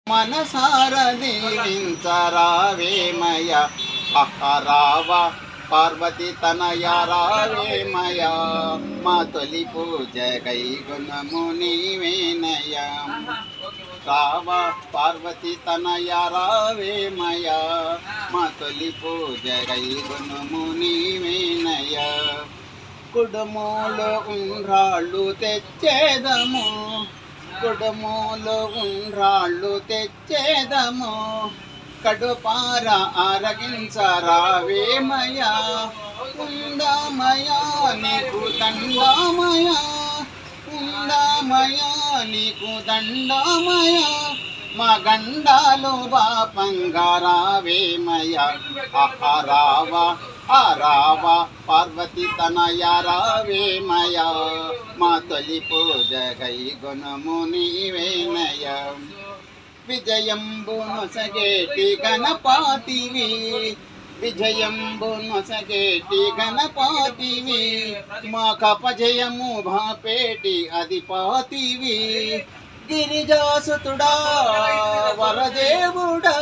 మనసార దీవించరావేమయ రావ పార్వతి తనయ రావేమయ మా తొలి పూజ గైగుణము నీవేనయ రావ పార్వతి తనయ రావేమయ మా తొలి పూజ గైగుణము నీవేనయ కుడుమూలు ఉండ్రాళ్ళు తెచ్చేదము కుడుమూలు ఉండ్రాళ్ళు తెచ్చేదము కడుపార ఆరగించరావేమయ ఉందామయ నీకు దండామయ ఉందామయ నీకు దండామయ మా గండాలు బాపంగారావేమయ రావా రావా పార్వతి తనయ రావేమయ మా తొలి పూజ గైగుణము నీవేనయ విజయంబు నొసగేటి గణపతివి విజయంబు నొసగేటి గణపతివి మా కపజయము భాపేటి అధిపతివి గిరిజాసుతుడా వరదేవుడా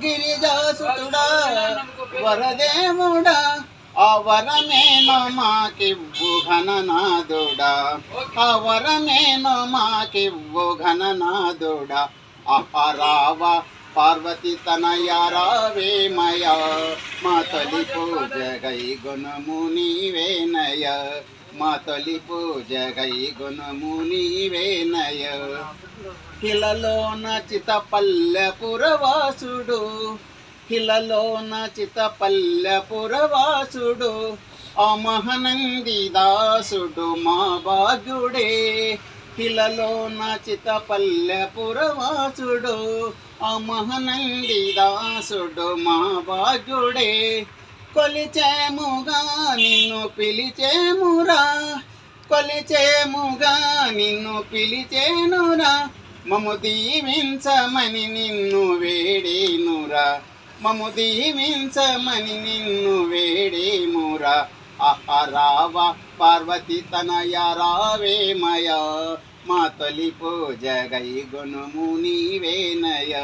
గిరిజాసుతుడా వరదేవుడా ఆ వరమేనో మాకివ్వు ఘననాథుడా ఆ వరమేనో మాకివ్వు ఘననాథుడా రావ పార్వతి తనయ రావేమయ మా తొలి పూజ గైగుణము నీవేనయ మా తొలి పూజ గైగుణము నీవేనయ హిలలోన చితపల్లెపురవాసుడు హిలలోన చితపల్లెపురవాసుడు ఆ మహనంది దాసుడు మా భాగ్యుడే హిలలోన చితపల్లెపురవాసుడు ఆ మహనంది దాసుడు మా భాగ్యుడే కొలిచేముగా నిన్ను పిలిచేమురా కొలిచేముగా నిన్ను పిలిచేనురా మము దీవించమని నిన్ను వేడేనురా మము దీవించమని నిన్ను వేడేమురా రావ పార్వతి తనయ రావేమయ మా తొలి పూజ గైగుణము నీవేనయ